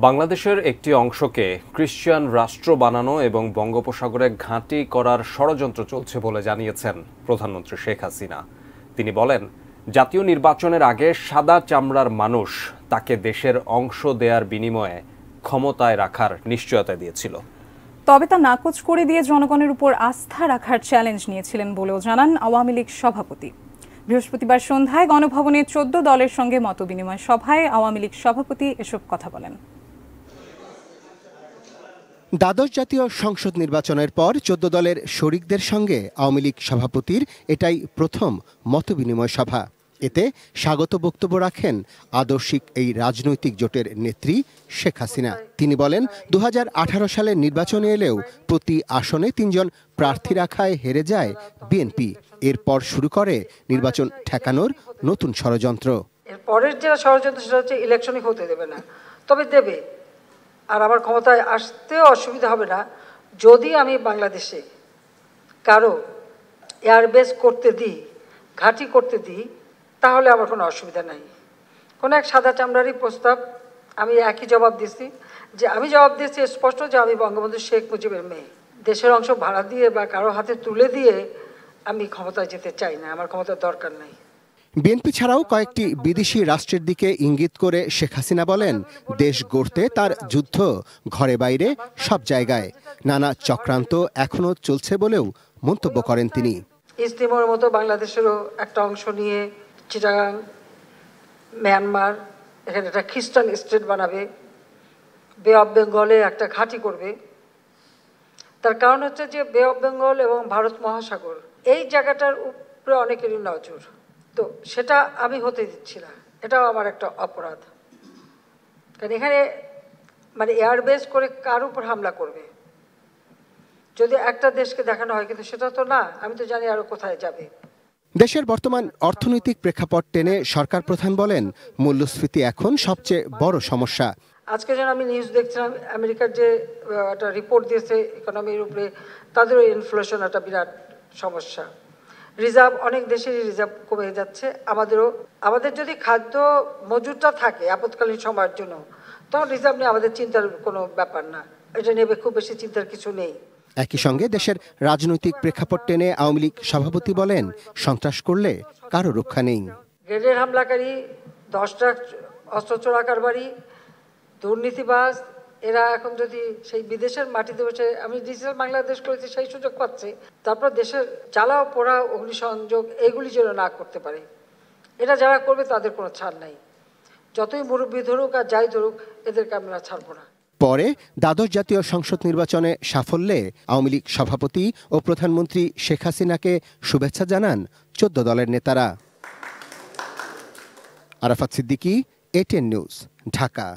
বাংলাদেশের একটি অংশকে ক্রিশ্চিয়ান রাষ্ট্র বানানো এবং বঙ্গোপসাগরে ঘাঁটি করার ষড়যন্ত্র চলছে বলে জানিয়েছেন প্রধানমন্ত্রী শেখ হাসিনা। তিনি বলেন, জাতীয় নির্বাচনের আগে সাদা চামড়ার মানুষ তাকে দেশের অংশ দেওয়ার বিনিময়ে ক্ষমতায় রাখার নিশ্চয়তা দিয়েছিল। তবে তা নাকচ করে দিয়ে জনগণের উপর আস্থা রাখার চ্যালেঞ্জ নিয়েছিলেন বলেও জানান আওয়ামী লীগ সভাপতি। বৃহস্পতিবার সন্ধ্যায় গণভবনে ১৪ দলের সঙ্গে মতবিনিময় সভায় আওয়ামী লীগ সভাপতি এসব কথা বলেন। দ্বাদশ জাতীয় সংসদ নির্বাচনের পর ১৪ দলের শরিকদের সঙ্গে আওয়ামী লীগ সভাপতির এটাই প্রথম মতবিনিময় সভা। এতে স্বাগত বক্তব্য রাখেন আদর্শিক এই রাজনৈতিক জোটের নেত্রী শেখ হাসিনা। তিনি বলেন, ২০১৮ সালের নির্বাচনে এলেও প্রতি আসনে ৩ জন প্রার্থী রাখায় হেরে যায় বিএনপি। এরপর শুরু করে নির্বাচন ঠেকানোর নতুন ষড়যন্ত্র। এরপরের যে ষড়যন্ত্র সেটা হচ্ছে ইলেকশনই হতে দেবে না, তবে দেবে। আর আমার ক্ষমতায় আসতেও অসুবিধা হবে না যদি আমি বাংলাদেশে কারো এয়ারবেস করতে দিই, ঘাঁটি করতে দিই, তাহলে আমার কোনো অসুবিধা নাই। কোনো এক সাদা চামড়ারই প্রস্তাব আমি একই জবাব দিয়েছি, যে আমি জবাব দিয়েছি স্পষ্ট যে আমি বঙ্গবন্ধু শেখ মুজিবের মেয়ে। দেশের অংশ ভাড়া দিয়ে বা কারো হাতে তুলে দিয়ে আমি ক্ষমতায় যেতে চাই না, আমার ক্ষমতার দরকার নাই। বিএনপি ছাড়াও কয়েকটি বিদেশি রাষ্ট্রের দিকে ইঙ্গিত করে শেখ হাসিনা বলেন, দেশ গড়তে তার যুদ্ধ ঘরে বাইরে সব জায়গায়। নানা চক্রান্ত এখনও চলছে বলেও মন্তব্য করেন তিনি। ইস্ট তিমোর মতো বাংলাদেশেরও একটা অংশ নিয়ে চিটাগাং, মিয়ানমার, এখানে একটা খ্রিস্টান স্টেট বানাবে, বে অফ বেঙ্গলে একটা ঘাঁটি করবে। তার কারণ হচ্ছে যে বে অফ বেঙ্গল এবং ভারত মহাসাগর এই জায়গাটার উপরে অনেকেরই নজর, তো সেটা আমি হতে দিচ্ছি না। এটাও আমার একটা অপরাধ, কারণ এখানে মানে এয়ারবেস করে কার উপর হামলা করবে যদি একটা দেশকে দেখানো হয়, কিন্তু সেটা তো না। আমি তো জানি আরো কোথায় যাবে। দেশের বর্তমান অর্থনৈতিক প্রেক্ষাপট টেনে সরকার প্রধান বলেন, মূল্যস্ফীতি এখন সবচেয়ে বড় সমস্যা। আজকে যেন আমি নিউজ দেখছিলাম, আমেরিকার যে একটা রিপোর্ট দিয়েছে ইকোনমির উপরে, তাদেরও ইনফ্লেশন একটা বিরাট সমস্যা। রিজার্ভ, অনেক দেশেরই রিজার্ভ কমে যাচ্ছে, আমাদেরও। আমাদের যদি খাদ্য মজুদটা থাকে আপৎকালীন সময়ের জন্য, তখন রিজার্ভ নিয়ে আমাদের চিন্তার কোনো ব্যাপার না, এটা নিয়ে খুব বেশি চিন্তার কিছু নেই। একই সঙ্গে দেশের রাজনৈতিক প্রেক্ষাপট টেনে আওয়ামী লীগ সভাপতি বলেন, সন্ত্রাস করলে কারো রক্ষা নেই। গ্রেডের হামলাকারী, 10টা অস্ত্র চোরাকারবারি, দুর্নীতিবাজ, এরা এখন যদি সেই বিদেশের মাটিতে বসে, আমি ডিজিটাল বাংলাদেশ করেছি সেই সুযোগ পাচ্ছে, তারপর দেশের জ্বালাও পোড়া, অগ্নিসংযোগ এগুলি যেন না করতে পারে। এটা যারা করবে তাদের কোনো ছাড় নাই, যতই মুরব্বী ধরুক আর যাই ধরুক, এদেরকে আমরা ছাড়বো না। পরে দ্বাদশ জাতীয় সংসদ নির্বাচনে সাফল্যে আওয়ামী লীগ সভাপতি ও প্রধানমন্ত্রী শেখ হাসিনাকে শুভেচ্ছা জানান ১৪ দলের নেতারা। Arafat Siddiqui, ATN news, Dhaka.